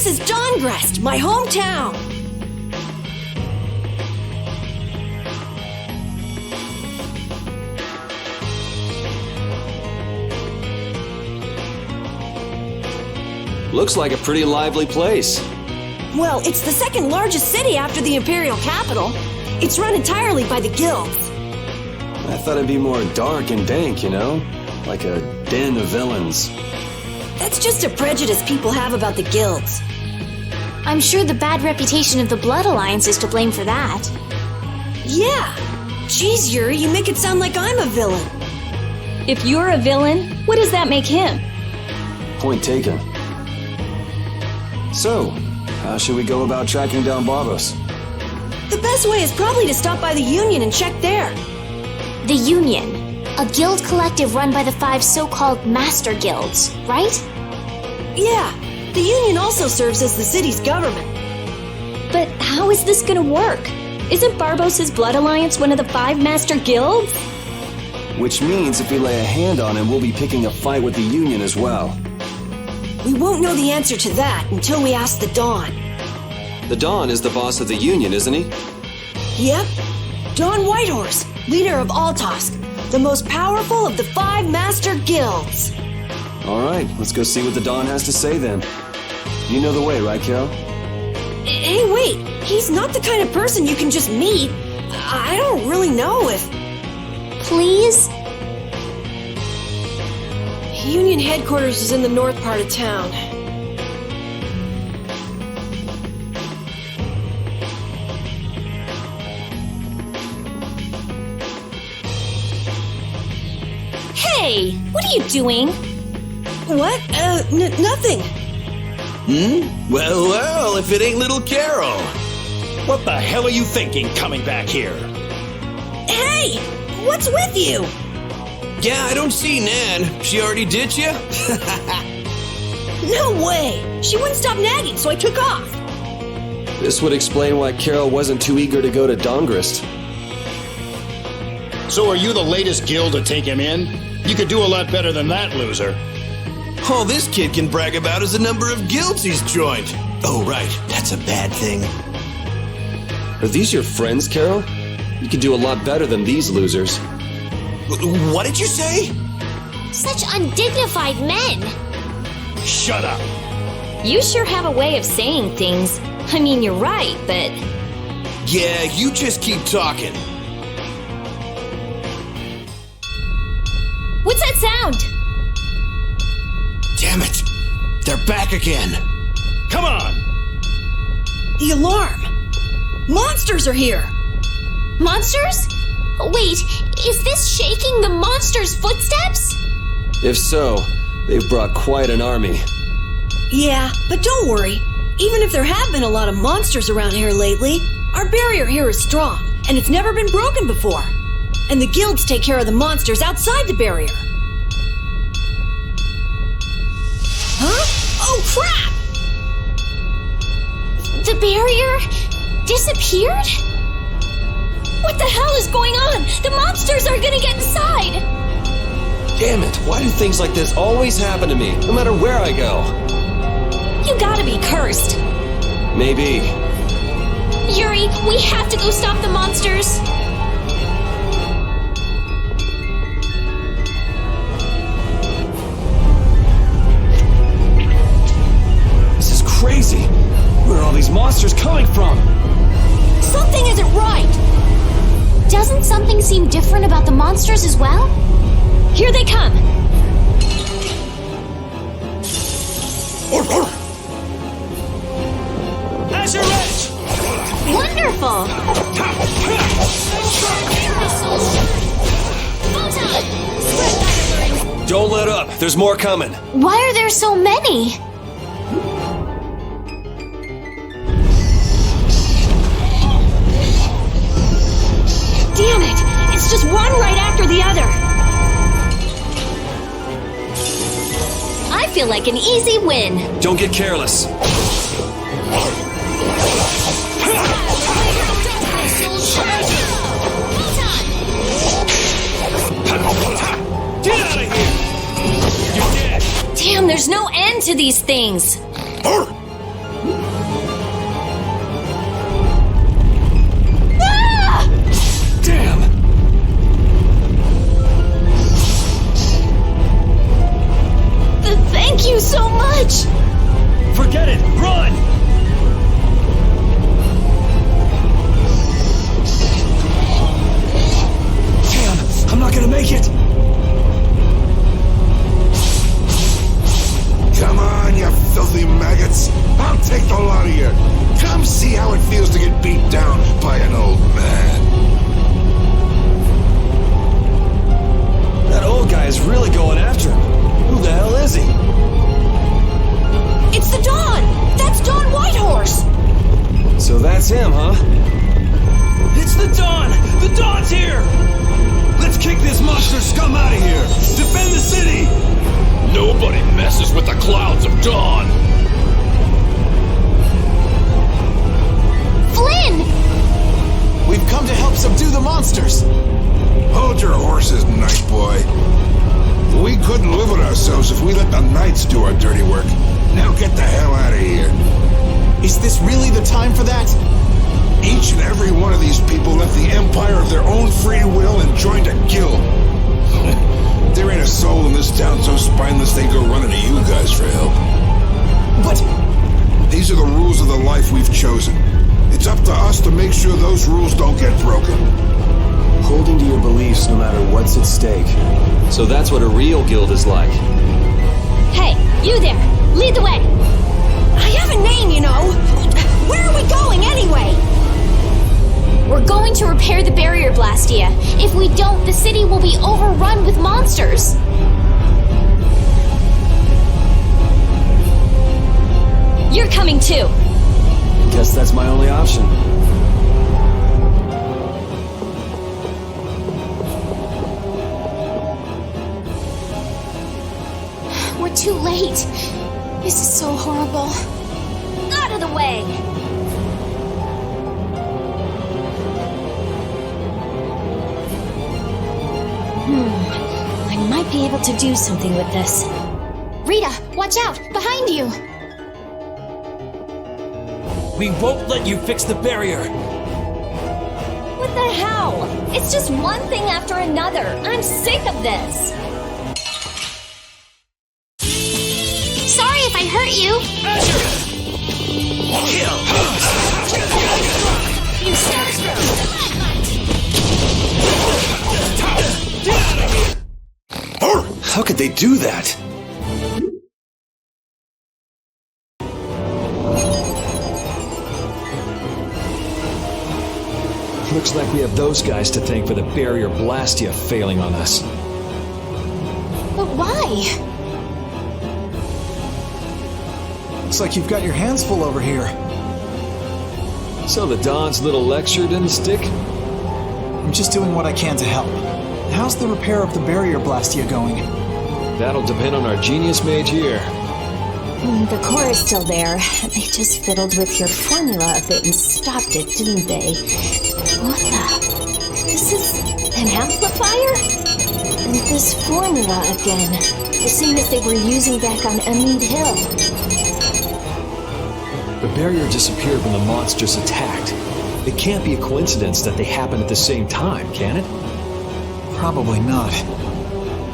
This is Dahngrest, my hometown. Looks like a pretty lively place. Well, it's the second largest city after the Imperial capital. It's run entirely by the guilds. I thought it'd be more dark and dank, you know? Like a den of villains. That's just a prejudice people have about the guilds. I'm sure the bad reputation of the Blood Alliance is to blame for that. Yeah. Jeez, Yuri, you make it sound like I'm a villain. If you're a villain, what does that make him? Point taken. So, how should we go about tracking down Barbosa? The best way is probably to stop by the Union and check there. The Union, a guild collective run by the 5 so-called Master Guilds, right? Yeah, the Union also serves as the city's government. But how is this gonna work? Isn't Barbosa's Blood Alliance one of the 5 Master Guilds? Which means if we lay a hand on him, we'll be picking a fight with the Union as well. We won't know the answer to that until we ask the Dawn. The Dawn is the boss of the Union, isn't he? Yep. Dawn Whitehorse, leader of Altosk, the most powerful of the 5 Master Guilds. All right, let's go see what the Dawn has to say then. You know the way, right, Carol? Hey, wait. He's not the kind of person you can just meet. I don't really know if... Please? Union headquarters is in the north part of town. Hey, what are you doing? What? Nothing. Well, if it ain't little Carol. What the hell are you thinking coming back here? Hey! What's with you? Yeah, I don't see Nan. She already ditched you? No way! She wouldn't stop nagging, so I took off. This would explain why Carol wasn't too eager to go to Dahngrest. So are you the latest guild to take him in? You could do a lot better than that, loser. All this kid can brag about is the number of guilds he's joined. Oh, right. That's a bad thing. Are these your friends, Carol? You could do a lot better than these losers. What did you say? Such undignified men! Shut up! You sure have a way of saying things. I mean, you're right, but... Yeah, you just keep talking. What's that sound? Damn it! They're back again! Come on! The alarm! Monsters are here! Monsters? Wait, is this shaking the monster's footsteps? If so, they've brought quite an army. Yeah, but don't worry. Even if there have been a lot of monsters around here lately, our barrier here is strong, and it's never been broken before. And the guilds take care of the monsters outside the barrier. Huh? Oh, crap! The barrier disappeared? What the hell is going on? The monsters are gonna get inside! Damn it, why do things like this always happen to me, no matter where I go? You gotta be cursed. Maybe. Yuri, we have to go stop the monsters! This is crazy. Where are all these monsters coming from? Something isn't right! Doesn't something seem different about the monsters as well? Here they come! As your edge! Wonderful! Don't let up, there's more coming. Why are there so many? Damn it! It's just one right after the other! I feel like an easy win. Don't get careless. Get out of here! You're dead! Damn, there's no end to these things. you so much! Forget it! Run! Damn, I'm not gonna make it! Come on, you filthy maggots! I'll take the lot of you! Come see how it feels to get beat down by an old man! That old guy is really going after him. Who the hell is he? It's the Dawn! That's Dawn Whitehorse! So that's him, huh? It's the Dawn! The Dawn's here! Let's kick this monster scum out of here! Defend the city! Nobody messes with the clouds of dawn! Flynn! We've come to help subdue the monsters! Hold your horses, Night Boy. We couldn't live with ourselves if we let the Knights do our dirty work. Now get the hell out of here. Is this really the time for that? Each and every one of these people left the Empire of their own free will and joined a guild. There ain't a soul in this town so spineless they go running to you guys for help. But... These are the rules of the life we've chosen. It's up to us to make sure those rules don't get broken. Holding to your beliefs no matter what's at stake. So that's what a real guild is like. Hey, you there! Lead the way! I have a name, you know! Where are we going, anyway? We're going to repair the barrier Blastia. If we don't, the city will be overrun with monsters. You're coming too! Guess that's my only option. We're too late. This is so horrible. Out of the way! I might be able to do something with this. Rita, watch out! Behind you! We won't let you fix the barrier! What the hell? It's just one thing after another. I'm sick of this. Sorry if I hurt you. How could they do that? Looks like we have those guys to thank for the barrier Blastia failing on us. But why? Looks like you've got your hands full over here. So the Dawn's little lecture didn't stick? I'm just doing what I can to help. How's the repair of the barrier Blastia going? That'll depend on our genius mage here. The core is still there. They just fiddled with your formula a bit and stopped it, didn't they? What the? This is an amplifier? And this formula again. The same as they were using back on Amid Hill. The barrier disappeared when the monsters attacked. It can't be a coincidence that they happened at the same time, can it? Probably not.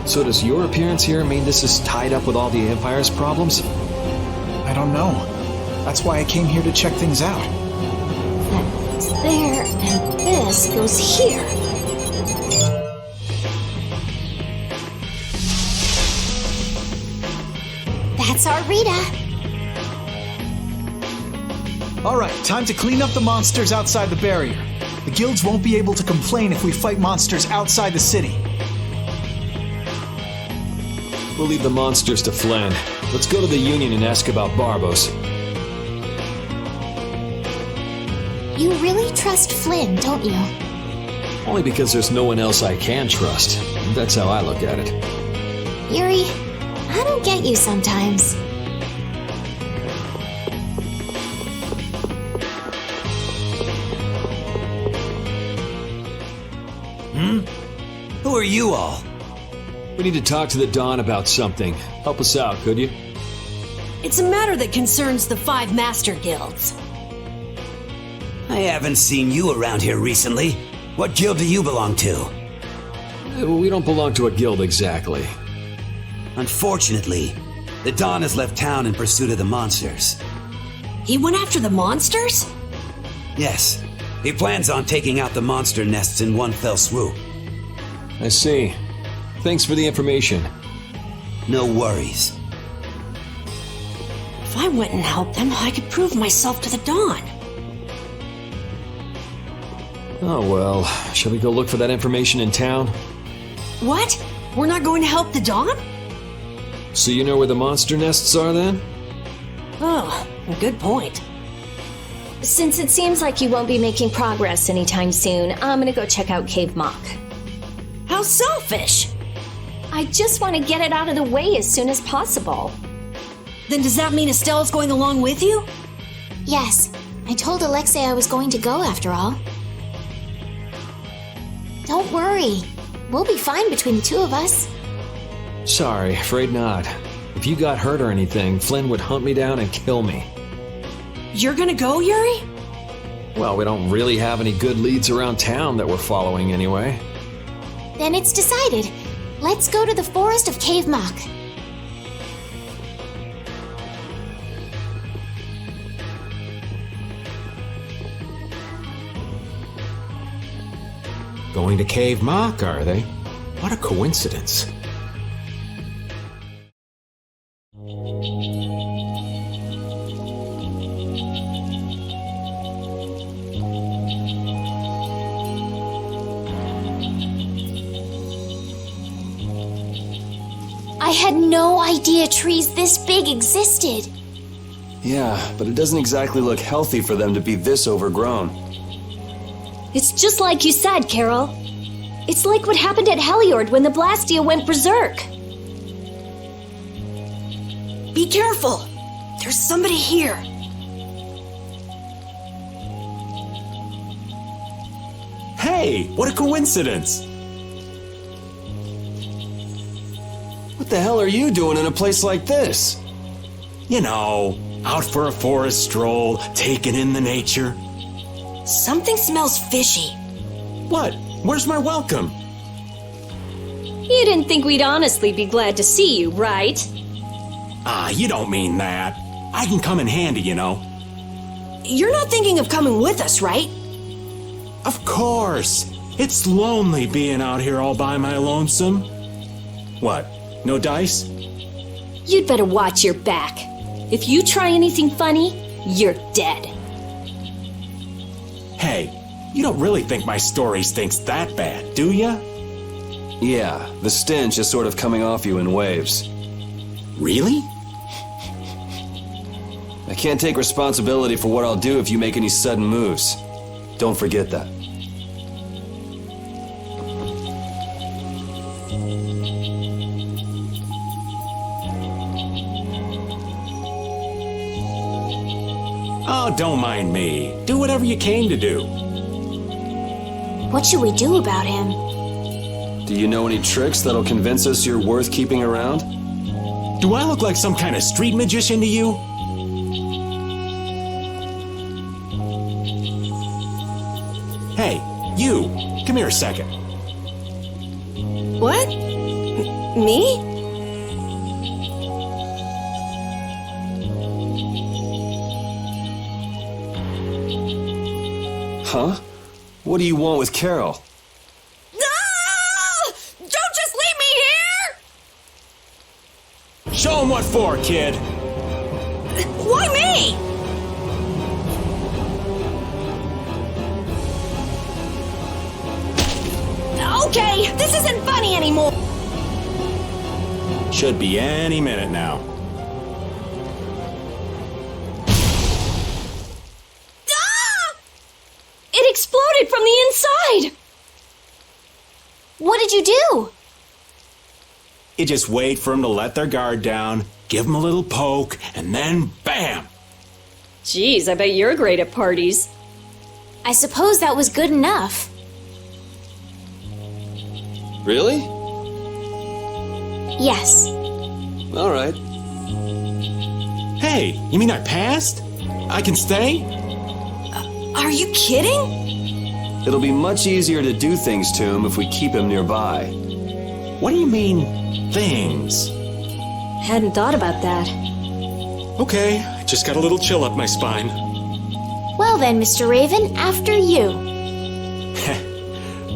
So does your appearance here mean this is tied up with all the Empire's problems? I don't know. That's why I came here to check things out. That's there, and this goes here. That's our Rita. Alright, time to clean up the monsters outside the barrier. The guilds won't be able to complain if we fight monsters outside the city. We'll leave the monsters to Flynn. Let's go to the Union and ask about Barbosa. You really trust Flynn, don't you? Only because there's no one else I can trust. That's how I look at it. Yuri, I don't get you sometimes. Who are you all? We need to talk to the Dawn about something. Help us out, could you? It's a matter that concerns the 5 Master Guilds. I haven't seen you around here recently. What guild do you belong to? We don't belong to a guild exactly. Unfortunately, The Dawn has left town in pursuit of the monsters. He went after the monsters? Yes, he plans on taking out the monster nests in one fell swoop. I see. Thanks for the information. No worries. If I went and helped them, I could prove myself to the Dawn. Oh well, shall we go look for that information in town? What? We're not going to help the Dawn? So you know where the monster nests are then? Oh, good point. Since it seems like you won't be making progress anytime soon, I'm gonna go check out Cave Mock. How selfish! I just want to get it out of the way as soon as possible. Then does that mean Estella's going along with you? Yes, I told Alexei I was going to go after all. Don't worry. We'll be fine between the two of us. Sorry, afraid not. If you got hurt or anything, Flynn would hunt me down and kill me. You're gonna go, Yuri? Well, we don't really have any good leads around town that we're following anyway. Then it's decided. Let's go to the forest of Cave Mock. Going to Cave Mock, are they? What a coincidence. I had no idea trees this big existed. Yeah, but it doesn't exactly look healthy for them to be this overgrown. It's just like you said, Carol. It's like what happened at Heliord when the Blastia went berserk. Be careful! There's somebody here. Hey, what a coincidence! What the hell are you doing in a place like this? You know, out for a forest stroll, taking in the nature. Something smells fishy. What? Where's my welcome? You didn't think we'd honestly be glad to see you, right? Ah, you don't mean that. I can come in handy, you know. You're not thinking of coming with us, right? Of course. It's lonely being out here all by my lonesome. What? No dice? You'd better watch your back. If you try anything funny, you're dead. Hey, you don't really think my story stinks that bad, do ya? Yeah, the stench is sort of coming off you in waves. Really? I can't take responsibility for what I'll do if you make any sudden moves. Don't forget that. Oh, don't mind me. Do whatever you came to do. What should we do about him? Do you know any tricks that'll convince us you're worth keeping around? Do I look like some kind of street magician to you? Hey, you! Come here a second. What? Me? Huh? What do you want with Carol? Ah! Don't just leave me here! Show him what for, kid! Why me? Okay, this isn't funny anymore. Should be any minute now. It exploded from the inside! What did you do? You just wait for them to let their guard down, give them a little poke, and then bam! Geez, I bet you're great at parties. I suppose that was good enough. Really? Yes. All right. Hey, you mean I passed? I can stay? Are you kidding? It'll be much easier to do things to him if we keep him nearby. What do you mean, things? Hadn't thought about that. Okay, just got a little chill up my spine. Well then, Mr. Raven, after you.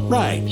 Right.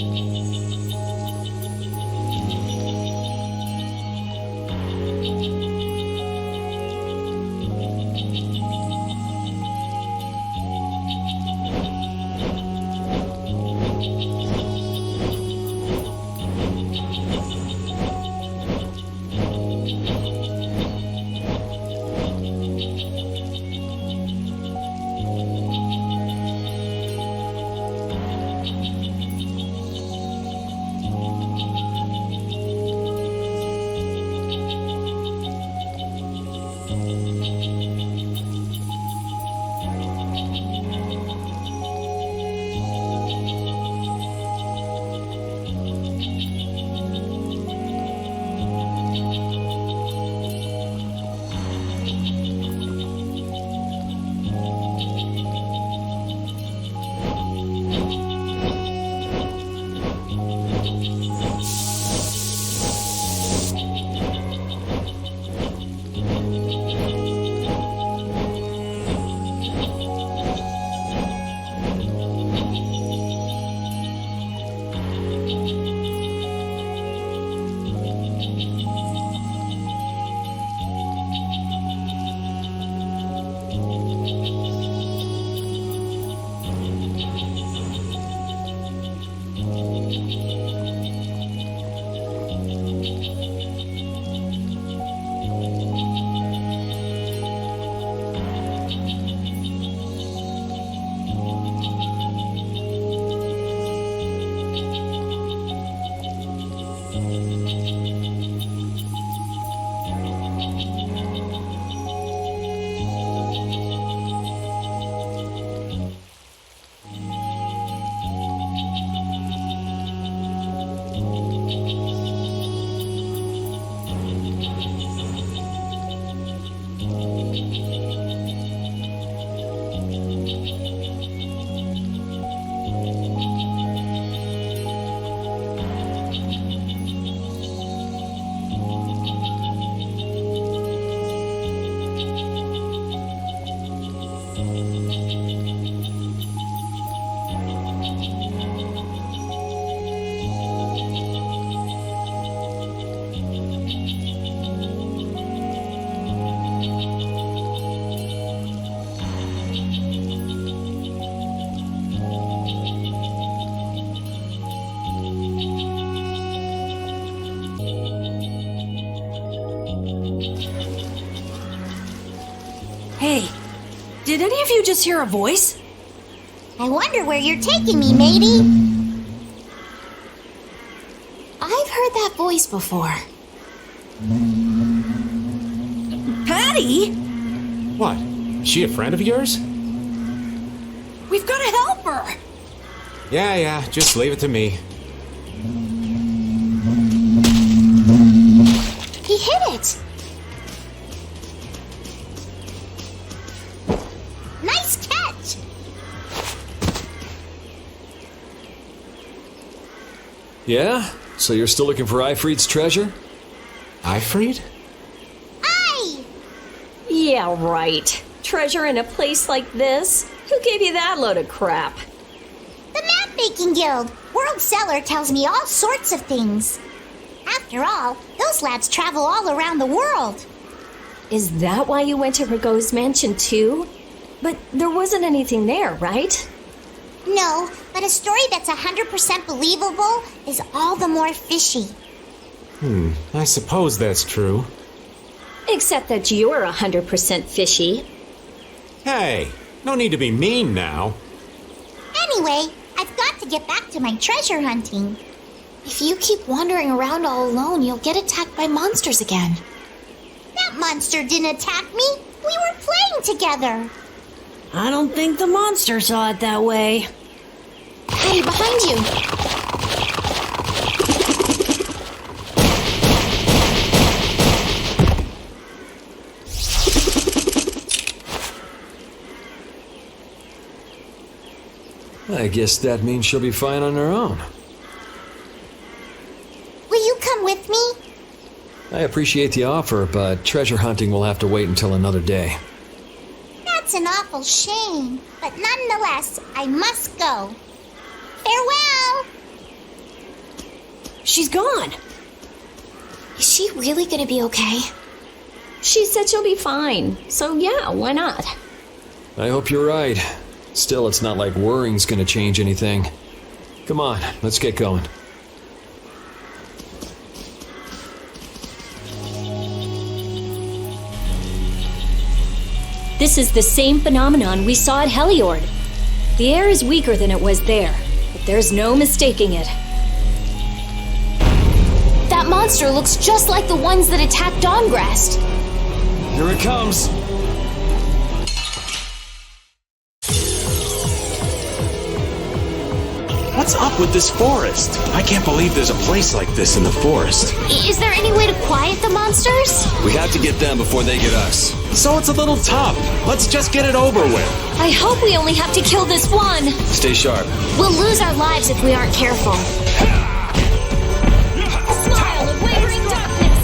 Hey, did any of you just hear a voice? I wonder where you're taking me, matey. I've heard that voice before. Patty? What? Is she a friend of yours? We've got to help her! Yeah, just leave it to me. He hit it! Nice catch! Yeah? So you're still looking for Ifrit's treasure? Ifrit? Aye! Yeah, right. Treasure in a place like this? Who gave you that load of crap? The Map-Making Guild! World Cellar tells me all sorts of things. After all, those lads travel all around the world. Is that why you went to Rago's mansion too? But there wasn't anything there, right? No, but a story that's 100% believable is all the more fishy. I suppose that's true. Except that you're 100% fishy. Hey, no need to be mean now. Anyway, I've got to get back to my treasure hunting. If you keep wandering around all alone, you'll get attacked by monsters again. That monster didn't attack me. We were playing together. I don't think the monster saw it that way. Hey, behind you! I guess that means she'll be fine on her own. Will you come with me? I appreciate the offer, but treasure hunting will have to wait until another day. That's an awful shame, but nonetheless, I must go. Farewell! She's gone. Is she really gonna be okay? She said she'll be fine, so yeah, why not? I hope you're right. Still, it's not like worrying's gonna change anything. Come on, let's get going. This is the same phenomenon we saw at Heliord. The air is weaker than it was there, but there's no mistaking it. That monster looks just like the ones that attacked Dahngrest. Here it comes. What's up with this forest? I can't believe there's a place like this in the forest. Is there any way to quiet the monsters? We have to get them before they get us. So it's a little tough. Let's just get it over with. I hope we only have to kill this one. Stay sharp. We'll lose our lives if we aren't careful. Smile of wavering darkness.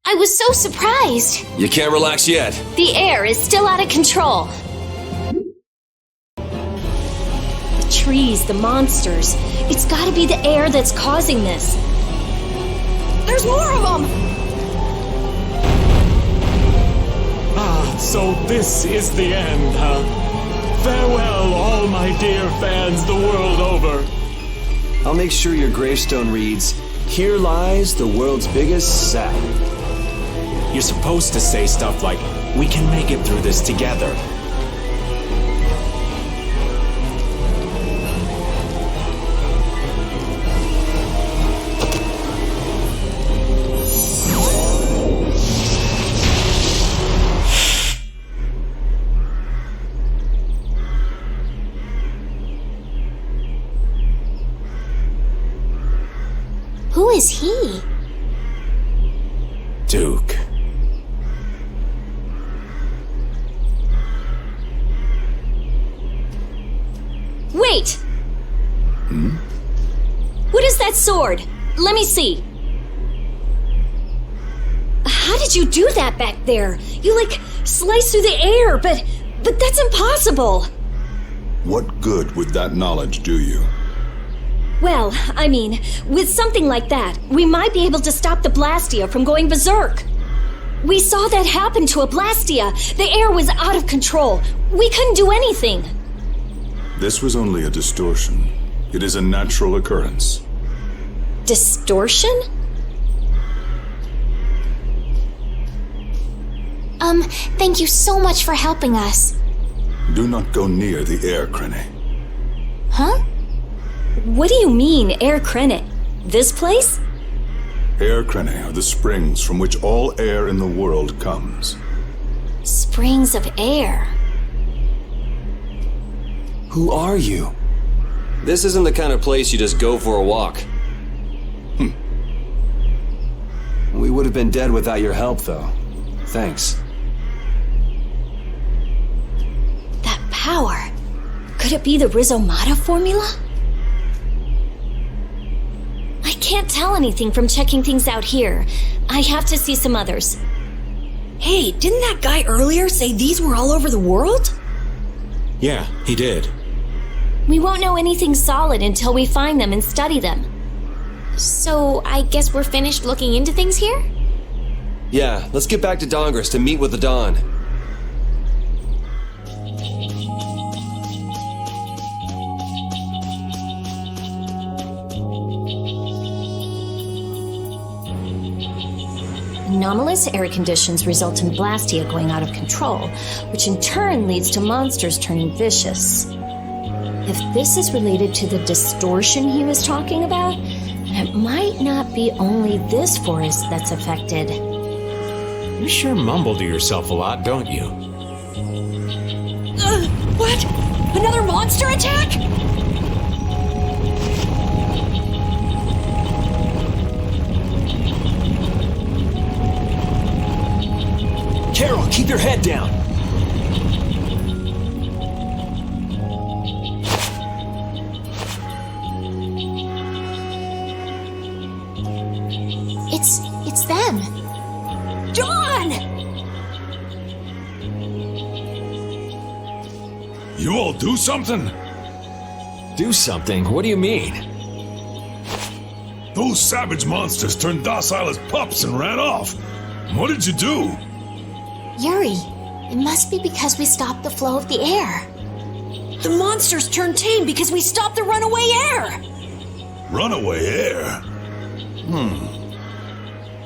I was so surprised. You can't relax yet. The air is still out of control. The trees, the monsters. It's gotta be the air that's causing this. There's more of them! Ah, so this is the end, huh? Farewell, all my dear fans the world over. I'll make sure your gravestone reads, "Here lies the world's biggest sap." You're supposed to say stuff like, "We can make it through this together." Who is he? Duke. Wait! What is that sword? Let me see. How did you do that back there? You, sliced through the air, but that's impossible. What good would that knowledge do you? Well, I mean, with something like that, we might be able to stop the Blastia from going berserk. We saw that happen to a Blastia. The air was out of control. We couldn't do anything. This was only a distortion. It is a natural occurrence. Distortion? Thank you so much for helping us. Do not go near the air, Krene. Huh? What do you mean, Air Krene? This place? Air Krene are the springs from which all air in the world comes. Springs of air. Who are you? This isn't the kind of place you just go for a walk. We would have been dead without your help, though. Thanks. That power. Could it be the Rizomata formula? I can't tell anything from checking things out here. I have to see some others. Hey, didn't that guy earlier say these were all over the world? Yeah, he did. We won't know anything solid until we find them and study them. So, I guess we're finished looking into things here? Yeah, let's get back to Dahngrest to meet with the Dawn. Anomalous air conditions result in Blastia going out of control, which in turn leads to monsters turning vicious. If this is related to the distortion he was talking about, then it might not be only this forest that's affected. You sure mumble to yourself a lot, don't you? What? Another monster attack? Carol, keep your head down. do something? Do something? What do you mean? Those savage monsters turned docile as pups and ran off. What did you do? Yuri, it must be because we stopped the flow of the air. The monsters turned tame because we stopped the runaway air! Runaway air?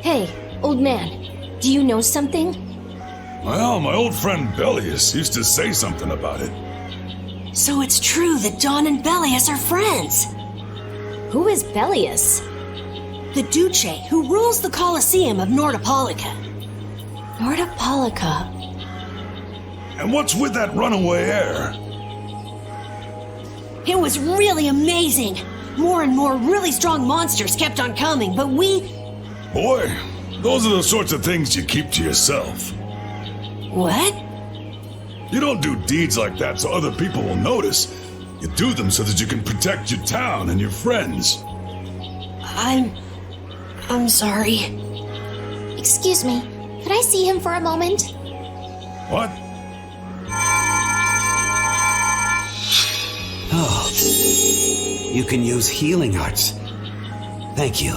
Hey, old man, do you know something? Well, my old friend Bellius used to say something about it. So it's true that Dawn and Bellius are friends. Who is Bellius? The Duce who rules the Colosseum of Nordopolica. Nordopolica. And what's with that runaway air? It was really amazing. More and more really strong monsters kept on coming, but we... Boy, those are the sorts of things you keep to yourself. What? You don't do deeds like that so other people will notice. You do them so that you can protect your town and your friends. I'm sorry. Excuse me, could I see him for a moment? What? Oh, you can use healing arts. Thank you.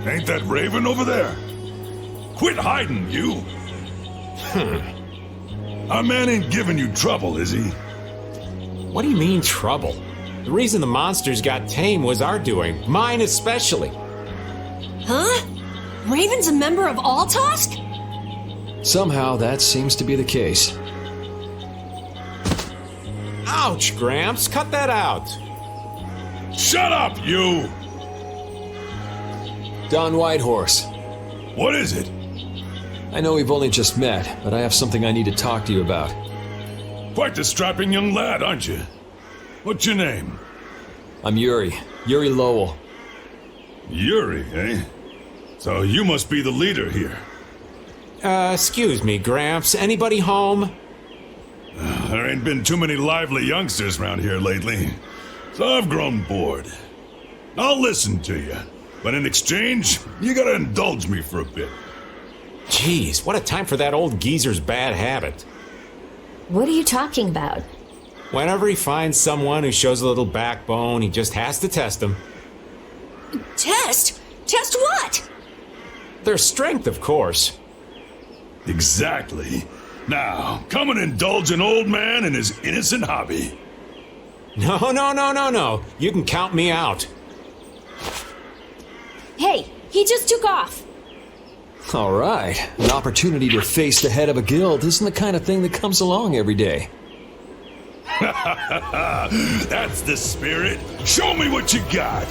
Ain't that Raven over there? Quit hiding, you! Our man ain't giving you trouble, is he? What do you mean, trouble? The reason the monsters got tame was our doing, mine especially. Huh? Raven's a member of Altosk? Somehow that seems to be the case. Ouch, Gramps, cut that out. Shut up, you! Don Whitehorse. What is it? I know we've only just met, but I have something I need to talk to you about. Quite the strapping young lad, aren't you? What's your name? I'm Yuri. Yuri Lowell. Yuri, eh? So you must be the leader here. Excuse me, Gramps. Anybody home? There ain't been too many lively youngsters around here lately, so I've grown bored. I'll listen to you, but in exchange, you gotta indulge me for a bit. Jeez, what a time for that old geezer's bad habit. What are you talking about? Whenever he finds someone who shows a little backbone, he just has to test them. Test? Test what? Their strength, of course. Exactly. Now, come and indulge an old man in his innocent hobby. No. You can count me out. Hey, he just took off. All right. An opportunity to face the head of a guild isn't the kind of thing that comes along every day. That's the spirit. Show me what you got.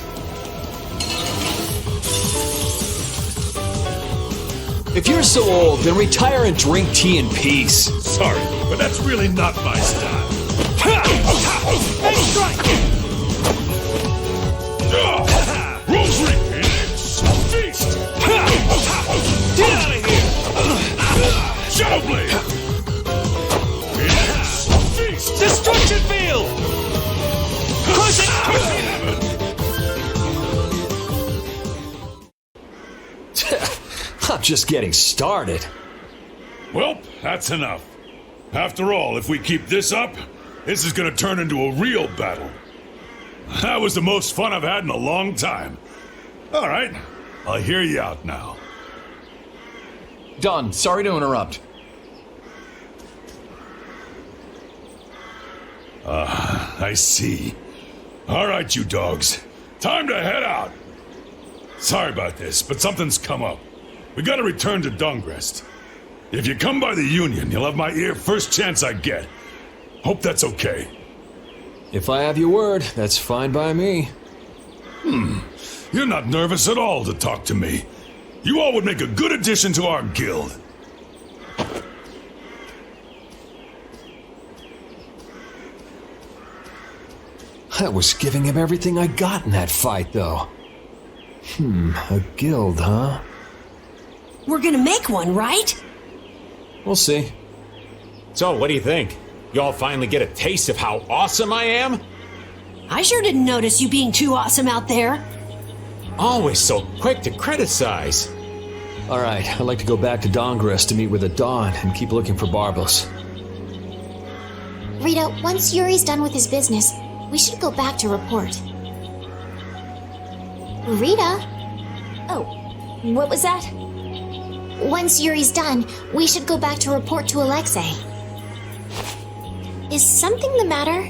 If you're so old, then retire and drink tea in peace. Sorry, but that's really not my style. Hey, strike! Rosary, Phoenix! Feast! Get out of here! Shadow Blade! Phoenix! Feast! Destruction field! Push it! I'm just getting started. Well, that's enough. After all, if we keep this up, this is gonna turn into a real battle. That was the most fun I've had in a long time. All right, I'll hear you out now. Don, sorry to interrupt. I see. All right, you dogs. Time to head out. Sorry about this, but something's come up. We gotta return to Dahngrest. If you come by the Union, you'll have my ear first chance I get. Hope that's okay. If I have your word, that's fine by me. You're not nervous at all to talk to me. You all would make a good addition to our guild. I was giving him everything I got in that fight, though. A guild, huh? We're gonna make one, right? We'll see. So, what do you think? You all finally get a taste of how awesome I am? I sure didn't notice you being too awesome out there. Always so quick to criticize. Alright, I'd like to go back to Dahngrest to meet with the Dawn and keep looking for Barbos. Rita, once Yuri's done with his business, we should go back to report. Rita? Oh, what was that? Once Yuri's done, we should go back to report to Alexei. Is something the matter?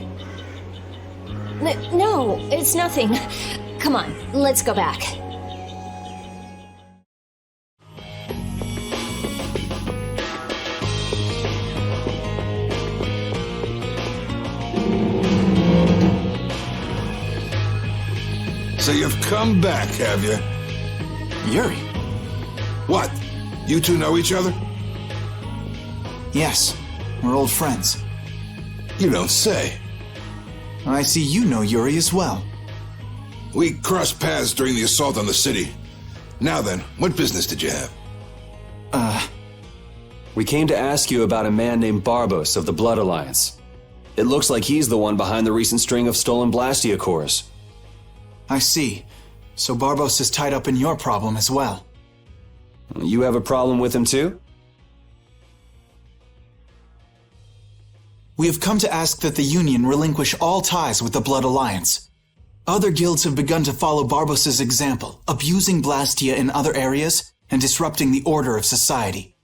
No, it's nothing. Come on, let's go back. So you've come back, have you? Yuri? What? You two know each other? Yes, we're old friends. You don't say. I see you know Yuri as well. We crossed paths during the assault on the city. Now then, what business did you have? We came to ask you about a man named Barbos of the Blood Alliance. It looks like he's the one behind the recent string of stolen Blastia cores. I see. So Barbos is tied up in your problem as well. You have a problem with him too? We have come to ask that the Union relinquish all ties with the Blood Alliance. Other guilds have begun to follow Barbos' example, abusing Blastia in other areas and disrupting the order of society.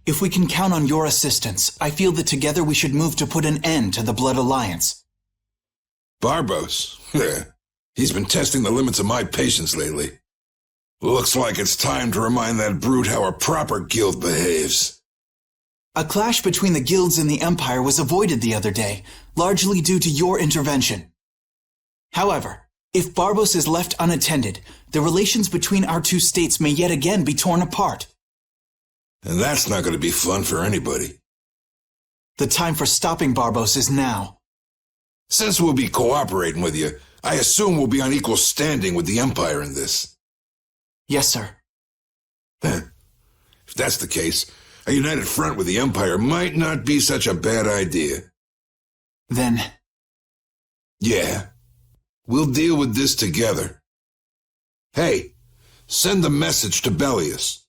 If we can count on your assistance, I feel that together we should move to put an end to the Blood Alliance. Barbos? He's been testing the limits of my patience lately. Looks like it's time to remind that brute how a proper guild behaves. A clash between the guilds and the Empire was avoided the other day, largely due to your intervention. However, if Barbos is left unattended, the relations between our two states may yet again be torn apart. And that's not going to be fun for anybody. The time for stopping Barbos is now. Since we'll be cooperating with you, I assume we'll be on equal standing with the Empire in this. Yes, sir. If that's the case, a united front with the Empire might not be such a bad idea. Then... Yeah. We'll deal with this together. Hey, send a message to Bellius.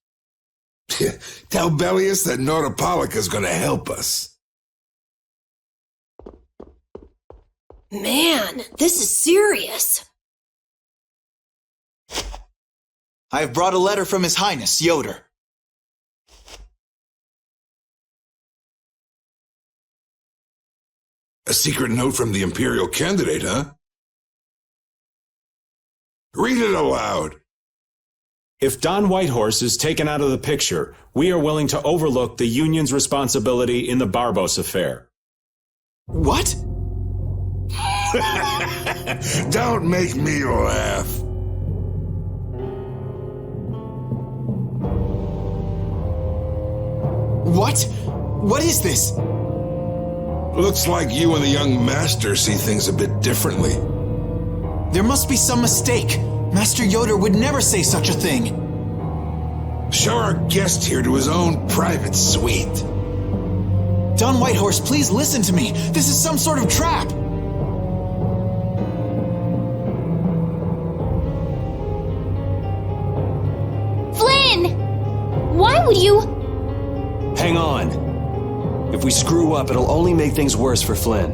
Tell Bellius that Nordopolica is going to help us. Man, this is serious. I have brought a letter from His Highness, Yoder. A secret note from the Imperial candidate, huh? Read it aloud. If Don Whitehorse is taken out of the picture, we are willing to overlook the Union's responsibility in the Barbos affair. What? Don't make me laugh. What? What is this? Looks like you and the young master see things a bit differently. There must be some mistake. Master Yoder would never say such a thing. Show our guest here to his own private suite. Don Whitehorse, please listen to me. This is some sort of trap. Flynn! Why would you... Hang on. If we screw up, it'll only make things worse for Flynn.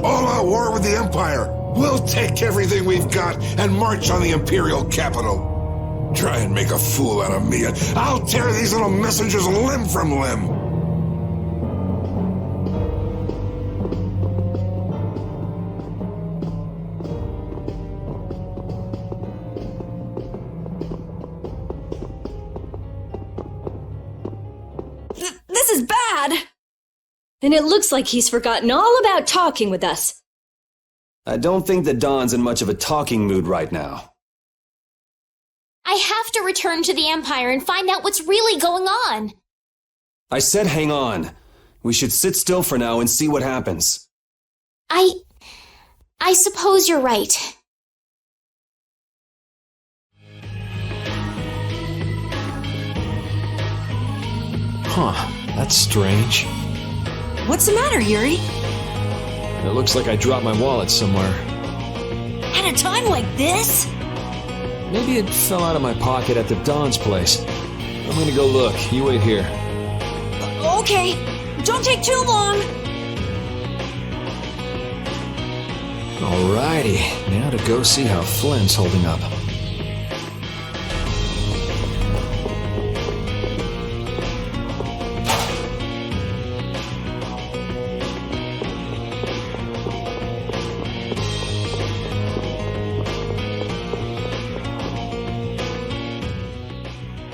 All-out war with the Empire. We'll take everything we've got and march on the Imperial capital. Try and make a fool out of me, and I'll tear these little messengers limb from limb. This is bad! Then it looks like he's forgotten all about talking with us. I don't think that Don's in much of a talking mood right now. I have to return to the Empire and find out what's really going on. I said hang on. We should sit still for now and see what happens. I suppose you're right. Huh, that's strange. What's the matter, Yuri? It looks like I dropped my wallet somewhere. At a time like this? Maybe it fell out of my pocket at the Dawn's place. I'm gonna go look. You wait here. Okay, don't take too long. Alrighty, now to go see how Flynn's holding up.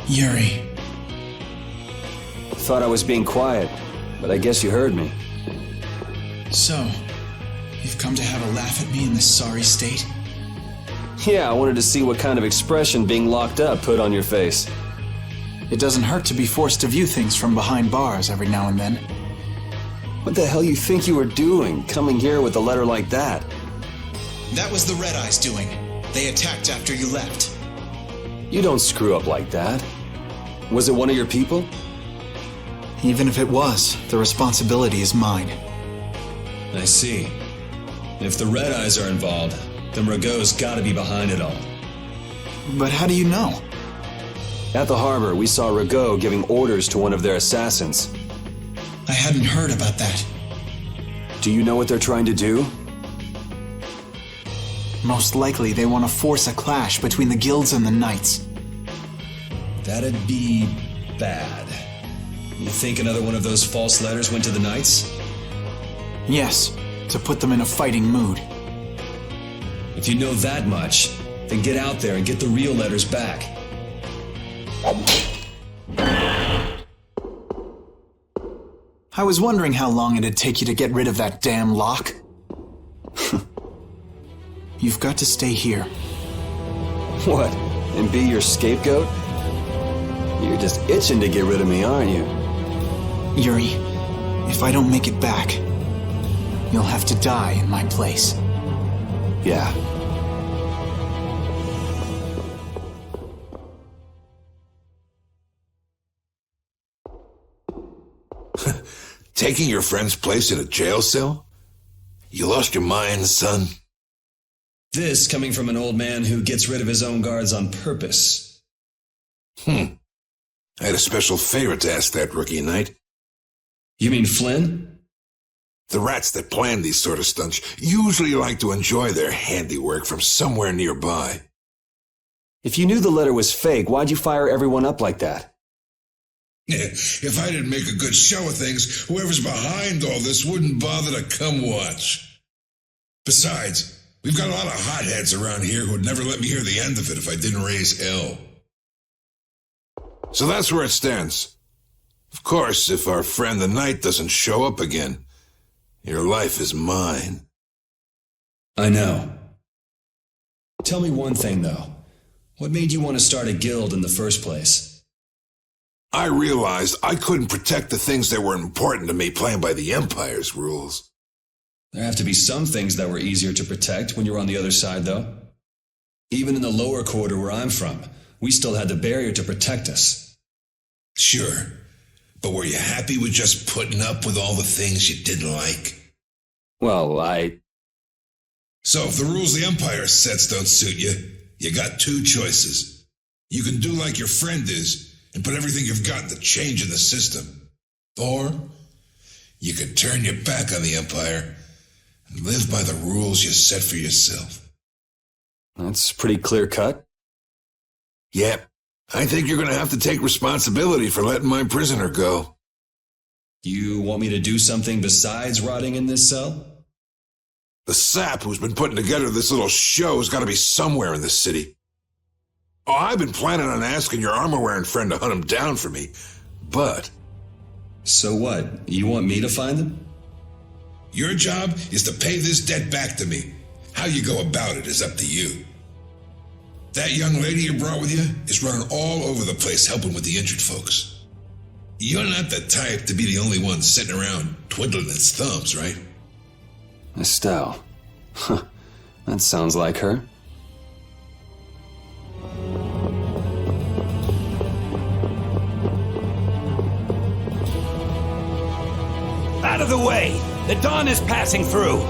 Yuri. Thought I was being quiet, but I guess you heard me. So, you've come to have a laugh at me in this sorry state? Yeah, I wanted to see what kind of expression being locked up put on your face. It doesn't hurt to be forced to view things from behind bars every now and then. What the hell you think you were doing, coming here with a letter like that? That was the Red Eyes doing. They attacked after you left. You don't screw up like that. Was it one of your people? Even if it was, the responsibility is mine. I see. If the Red Eyes are involved, then Rago's gotta be behind it all. But how do you know? At the harbor, we saw Rago giving orders to one of their assassins. I hadn't heard about that. Do you know what they're trying to do? Most likely they want to force a clash between the guilds and the knights. That'd be bad. You think another one of those false letters went to the knights? Yes, to put them in a fighting mood. If you know that much, then get out there and get the real letters back. I was wondering how long it'd take you to get rid of that damn lock. You've got to stay here. What? And be your scapegoat? You're just itching to get rid of me, aren't you? Yuri, if I don't make it back, you'll have to die in my place. Yeah. Taking your friend's place in a jail cell? You lost your mind, son? This coming from an old man who gets rid of his own guards on purpose. I had a special favor to ask that rookie knight. You mean Flynn? The rats that plan these sort of stunts usually like to enjoy their handiwork from somewhere nearby. If you knew the letter was fake, why'd you fire everyone up like that? If I didn't make a good show of things, whoever's behind all this wouldn't bother to come watch. Besides, we've got a lot of hotheads around here who'd never let me hear the end of it if I didn't raise hell. So that's where it stands. Of course, if our friend the knight doesn't show up again, your life is mine. I know. Tell me one thing, though. What made you want to start a guild in the first place? I realized I couldn't protect the things that were important to me playing by the Empire's rules. There have to be some things that were easier to protect when you were on the other side, though. Even in the lower quarter where I'm from, we still had the barrier to protect us. Sure, but were you happy with just putting up with all the things you didn't like? Well, So if the rules the Empire sets don't suit you, you got two choices. You can do like your friend is, and put everything you've got to change in the system. Or you can turn your back on the Empire and live by the rules you set for yourself. That's pretty clear-cut. Yep. I think you're going to have to take responsibility for letting my prisoner go. You want me to do something besides rotting in this cell? The sap who's been putting together this little show has got to be somewhere in the city. Oh, I've been planning on asking your armor-wearing friend to hunt him down for me, but... So what? You want me to find them? Your job is to pay this debt back to me. How you go about it is up to you. That young lady you brought with you is running all over the place helping with the injured folks. You're not the type to be the only one sitting around twiddling its thumbs, right? Estelle. Huh. That sounds like her. Out of the way! The Dawn is passing through!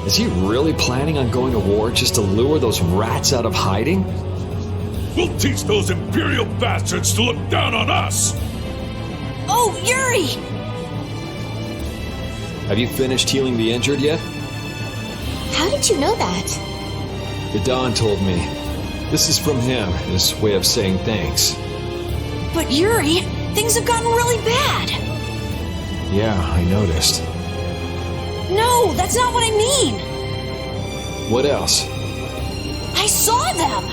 Is he really planning on going to war just to lure those rats out of hiding? We'll teach those Imperial bastards to look down on us! Oh, Yuri! Have you finished healing the injured yet? How did you know that? The Don told me. This is from him, his way of saying thanks. But Yuri, things have gotten really bad. Yeah, I noticed. No, that's not what I mean. What else? I saw them.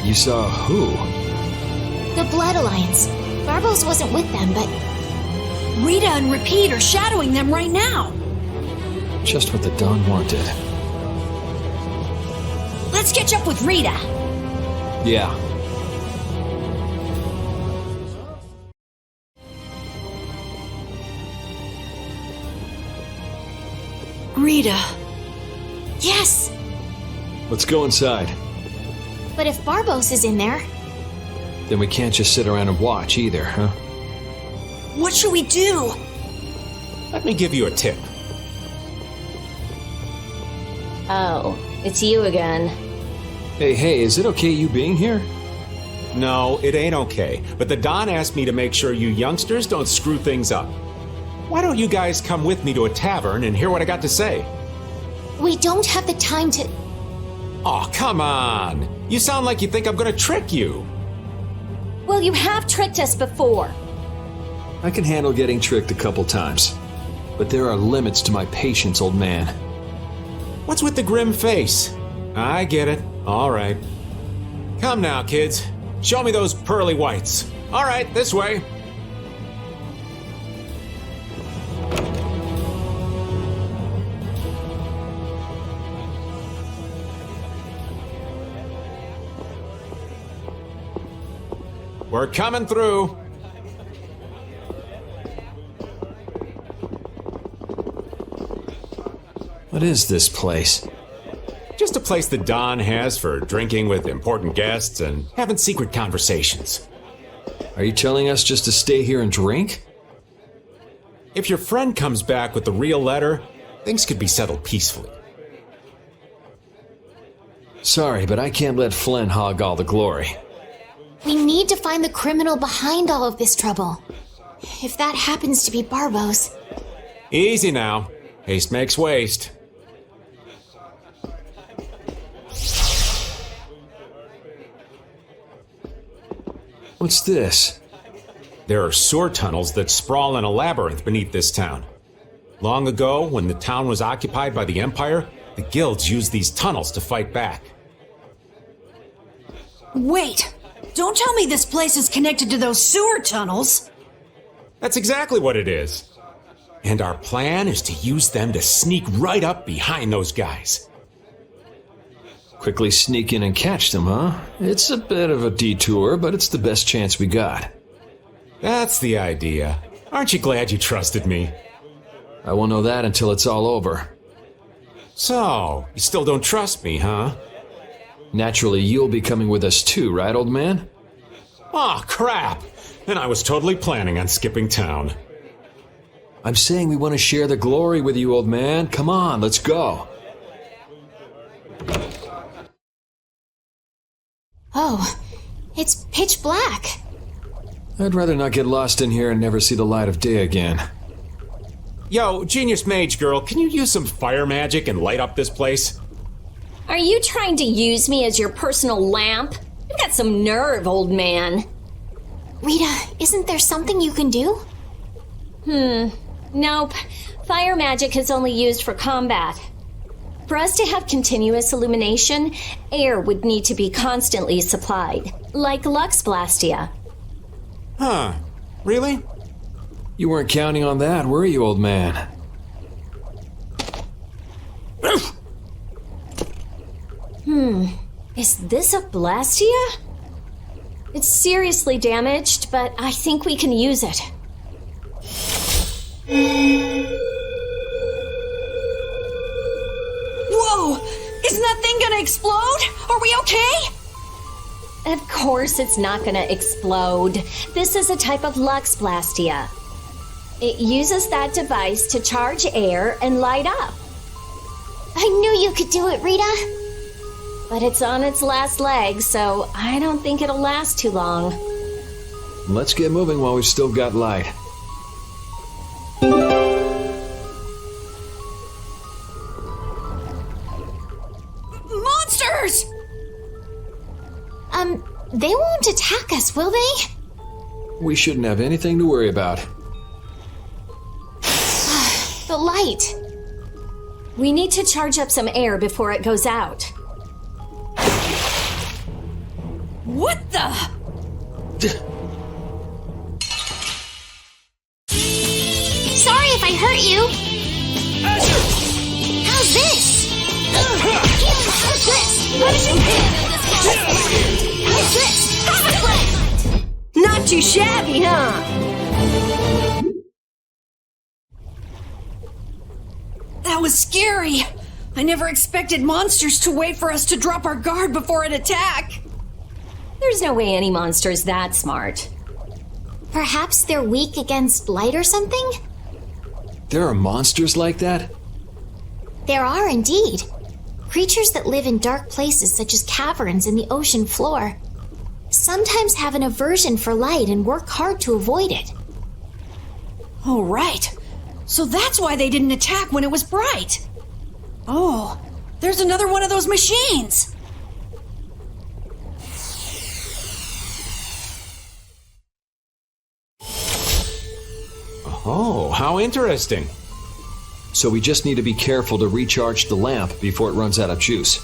You saw who? The Blood Alliance. Barbos wasn't with them, but... Rita and Repeat are shadowing them right now. Just what the Don wanted. Let's catch up with Rita. Yeah. Rita. Yes! Let's go inside. But if Barbos is in there... Then we can't just sit around and watch either, huh? What should we do? Let me give you a tip. Oh, it's you again. Hey, is it okay you being here? No, it ain't okay. But the Don asked me to make sure you youngsters don't screw things up. Why don't you guys come with me to a tavern and hear what I got to say? We don't have the time to... Oh, come on! You sound like you think I'm gonna trick you. Well, you have tricked us before. I can handle getting tricked a couple times. But there are limits to my patience, old man. What's with the grim face? I get it. All right. Come now, kids. Show me those pearly whites. All right, this way. We're coming through. What is this place? Just a place the Don has for drinking with important guests and having secret conversations. Are you telling us just to stay here and drink? If your friend comes back with the real letter, things could be settled peacefully. Sorry, but I can't let Flynn hog all the glory. We need to find the criminal behind all of this trouble. If that happens to be Barbos... Easy now. Haste makes waste. What's this? There are sewer tunnels that sprawl in a labyrinth beneath this town. Long ago, when the town was occupied by the Empire, the guilds used these tunnels to fight back. Wait! Don't tell me this place is connected to those sewer tunnels! That's exactly what it is. And our plan is to use them to sneak right up behind those guys. Quickly sneak in and catch them, huh? It's a bit of a detour, but it's the best chance we got. That's the idea. Aren't you glad you trusted me? I won't know that until it's all over. So, you still don't trust me, huh? Naturally, you'll be coming with us too, right, old man? Aw, crap! And I was totally planning on skipping town. I'm saying we want to share the glory with you, old man. Come on, let's go. Oh, it's pitch black. I'd rather not get lost in here and never see the light of day again. Yo, Genius Mage Girl, can you use some fire magic and light up this place? Are you trying to use me as your personal lamp? You've got some nerve, old man. Rita, isn't there something you can do? Nope. Fire magic is only used for combat. For us to have continuous illumination, air would need to be constantly supplied, like Lux Blastia. Huh. Really? You weren't counting on that, were you, old man? Is this a Blastia? It's seriously damaged, but I think we can use it. Whoa! Isn't that thing gonna explode? Are we okay? Of course it's not gonna explode. This is a type of Lux Blastia. It uses that device to charge air and light up. I knew you could do it, Rita. But it's on its last leg, so I don't think it'll last too long. Let's get moving while we've still got light. Monsters! They won't attack us, will they? We shouldn't have anything to worry about. The light. We need to charge up some air before it goes out. What the? Sorry if I hurt you. How's this? How's this? How did you handle this guy? How's this? Not too shabby, huh? That was scary. I never expected monsters to wait for us to drop our guard before an attack. There's no way any monster's that smart. Perhaps they're weak against light or something? There are monsters like that? There are indeed. Creatures that live in dark places such as caverns in the ocean floor sometimes have an aversion for light and work hard to avoid it. Oh, right. So that's why they didn't attack when it was bright. Oh, there's another one of those machines. Oh, how interesting. So we just need to be careful to recharge the lamp before it runs out of juice.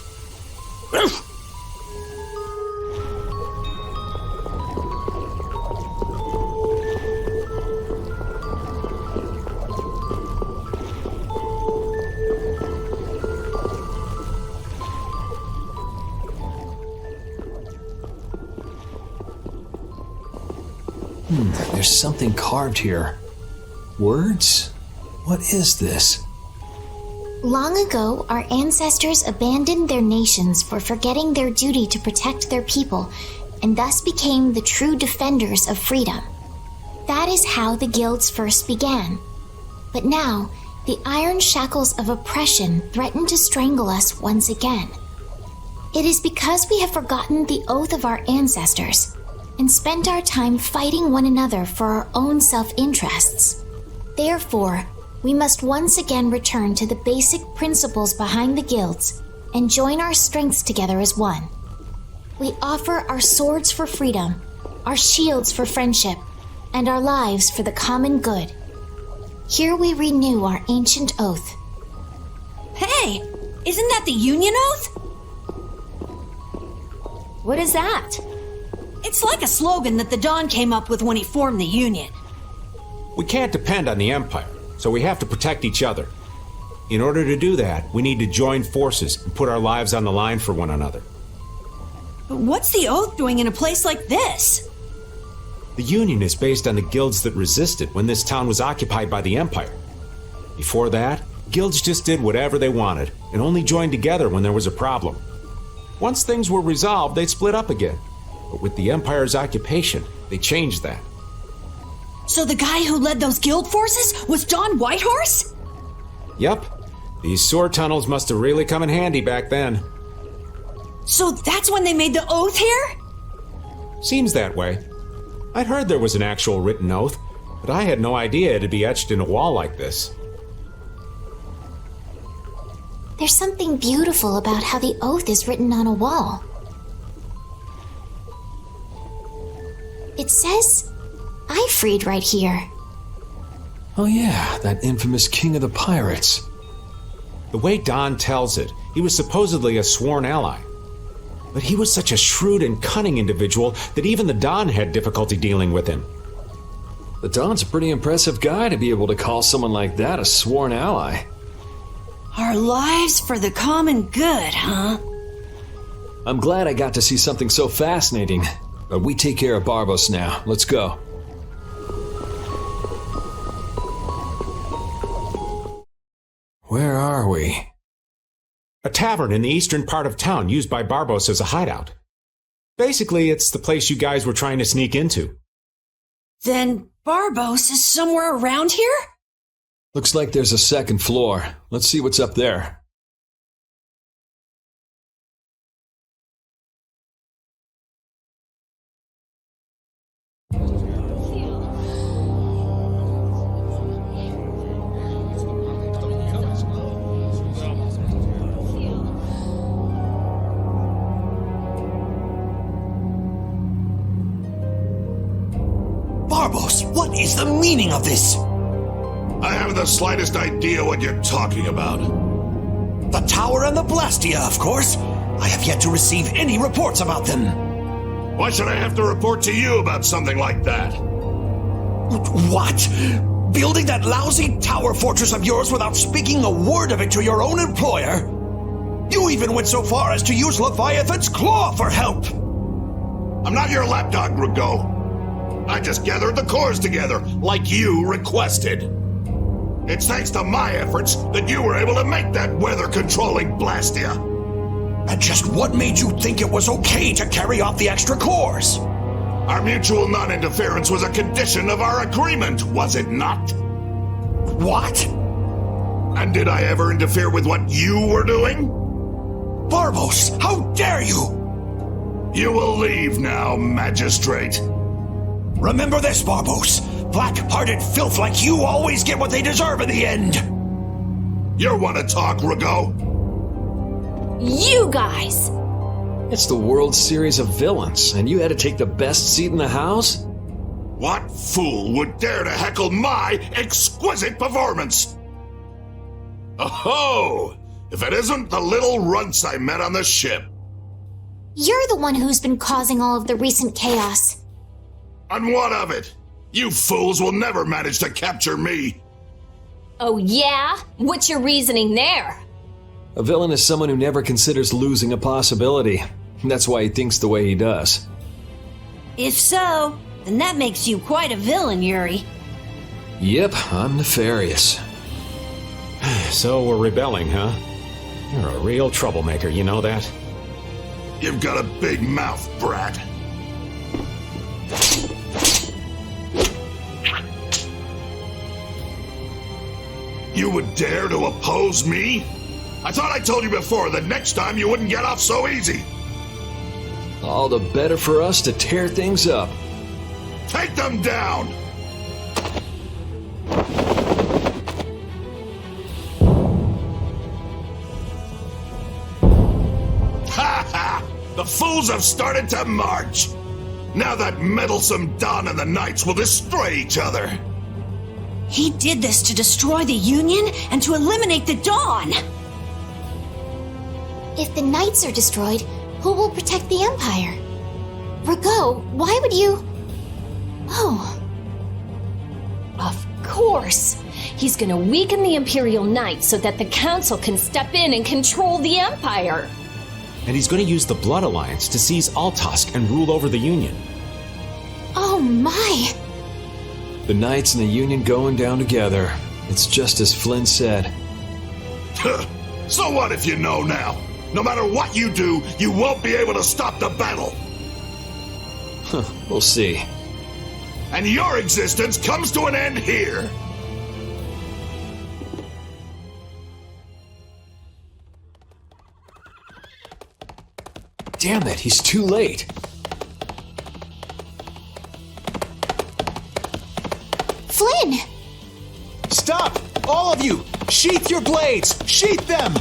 There's something carved here. Words? What is this? Long ago, our ancestors abandoned their nations for forgetting their duty to protect their people, and thus became the true defenders of freedom. That is how the guilds first began. But now, the iron shackles of oppression threaten to strangle us once again. It is because we have forgotten the oath of our ancestors and spent our time fighting one another for our own self-interests. Therefore, we must once again return to the basic principles behind the guilds and join our strengths together as one. We offer our swords for freedom, our shields for friendship, and our lives for the common good. Here we renew our ancient oath. Hey, isn't that the Union Oath? What is that? It's like a slogan that the Dawn came up with when he formed the Union. We can't depend on the Empire, so we have to protect each other. In order to do that, we need to join forces and put our lives on the line for one another. But what's the Oath doing in a place like this? The Union is based on the guilds that resisted when this town was occupied by the Empire. Before that, guilds just did whatever they wanted and only joined together when there was a problem. Once things were resolved, they'd split up again. But with the Empire's occupation, they changed that. So the guy who led those guild forces was Don Whitehorse? Yep. These sewer tunnels must have really come in handy back then. So that's when they made the Oath here? Seems that way. I'd heard there was an actual written oath, but I had no idea it'd be etched in a wall like this. There's something beautiful about how the oath is written on a wall. It says, "I freed" right here. Oh yeah, that infamous king of the pirates. The way Don tells it, he was supposedly a sworn ally. But he was such a shrewd and cunning individual that even the Don had difficulty dealing with him. The Don's a pretty impressive guy to be able to call someone like that a sworn ally. Our lives for the common good, huh? I'm glad I got to see something so fascinating. But we take care of Barbos now. Let's go. Where are we? A tavern in the eastern part of town used by Barbos as a hideout. Basically, it's the place you guys were trying to sneak into. Then Barbos is somewhere around here? Looks like there's a second floor. Let's see what's up there. What is the meaning of this? I haven't the slightest idea what you're talking about. The tower and the Blastia, of course. I have yet to receive any reports about them. Why should I have to report to you about something like that? What? Building that lousy tower fortress of yours without speaking a word of it to your own employer? You even went so far as to use Leviathan's claw for help! I'm not your lapdog, Rigaud. I just gathered the cores together, like you requested. It's thanks to my efforts that you were able to make that weather-controlling Blastia. And just what made you think it was okay to carry off the extra cores? Our mutual non-interference was a condition of our agreement, was it not? What? And did I ever interfere with what you were doing? Barbos, how dare you! You will leave now, Magistrate. Remember this, Barbos. Black-hearted filth like you always get what they deserve in the end. You want to talk, Rigaud? You guys! It's the World Series of Villains, and you had to take the best seat in the house? What fool would dare to heckle my exquisite performance? Oh, if it isn't the little runts I met on the ship. You're the one who's been causing all of the recent chaos. And what of it? You fools will never manage to capture me. Oh, yeah? What's your reasoning there? A villain is someone who never considers losing a possibility. That's why he thinks the way he does. If so, then that makes you quite a villain, Yuri. Yep, I'm nefarious. So we're rebelling, huh? You're a real troublemaker, you know that? You've got a big mouth, brat. You would dare to oppose me? I thought I told you before that next time you wouldn't get off so easy. All the better for us to tear things up. Take them down! Ha ha! The fools have started to march! Now that meddlesome Dawn and the Knights will destroy each other. He did this to destroy the Union and to eliminate the Dawn! If the Knights are destroyed, who will protect the Empire? Rigaud, why would you... Oh. Of course! He's gonna weaken the Imperial Knights so that the Council can step in and control the Empire! And he's going to use the Blood Alliance to seize Altosk and rule over the Union. Oh my! The Knights and the Union going down together. It's just as Flynn said. So what if you know now? No matter what you do, you won't be able to stop the battle. We'll see. And your existence comes to an end here. Damn it, he's too late. Flynn! Stop! All of you! Sheath your blades! Sheath them!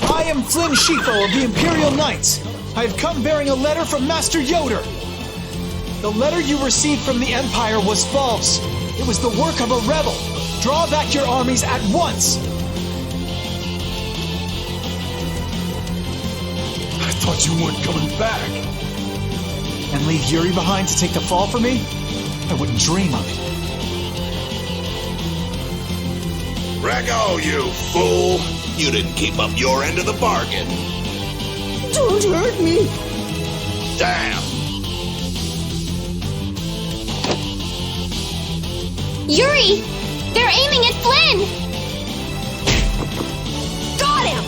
I am Flynn Shifo of the Imperial Knights. I have come bearing a letter from Master Yoder. The letter you received from the Empire was false. It was the work of a rebel. Draw back your armies at once! I thought you weren't coming back. And leave Yuri behind to take the fall for me? I wouldn't dream of it. Rigaud, you fool! You didn't keep up your end of the bargain. Don't hurt me! Damn! Yuri! They're aiming at Flynn! Got him!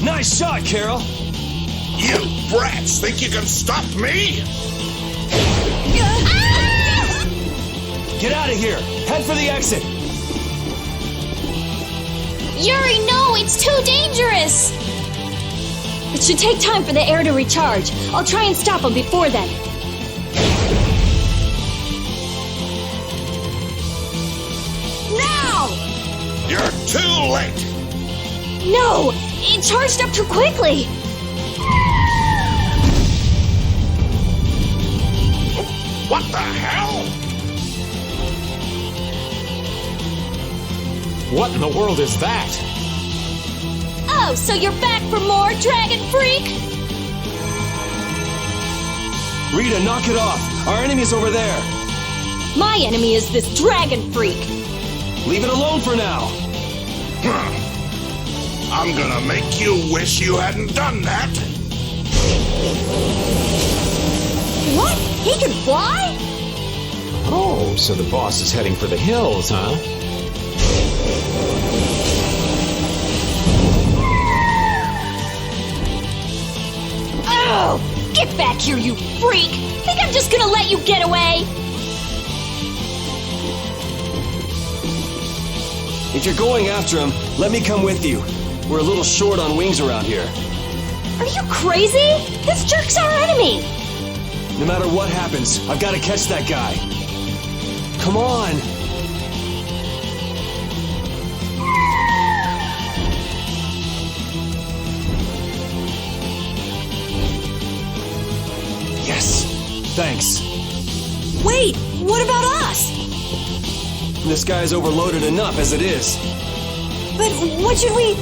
Nice shot, Carol! You brats think you can stop me? Get out of here! Head for the exit! Yuri, no! It's too dangerous! It should take time for the air to recharge. I'll try and stop him before then. Now! You're too late! No! It charged up too quickly! What the hell? What in the world is that? Oh, so you're back for more, Dragon Freak? Rita, knock it off! Our enemy's over there! My enemy is this Dragon Freak! Leave it alone for now! I'm gonna make you wish you hadn't done that! What? He can fly? Oh, so the boss is heading for the hills, huh? Oh! Get back here, you freak! Think I'm just gonna let you get away? If you're going after him, let me come with you. We're a little short on wings around here. Are you crazy? This jerk's our enemy! No matter what happens, I've got to catch that guy. Come on! Yes! Thanks. Wait, what about us? This guy's overloaded enough as it is. But what should we...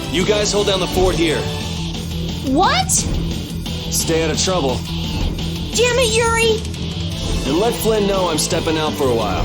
You guys hold down the fort here. What? Stay out of trouble. Damn it, Yuri! And let Flynn know I'm stepping out for a while.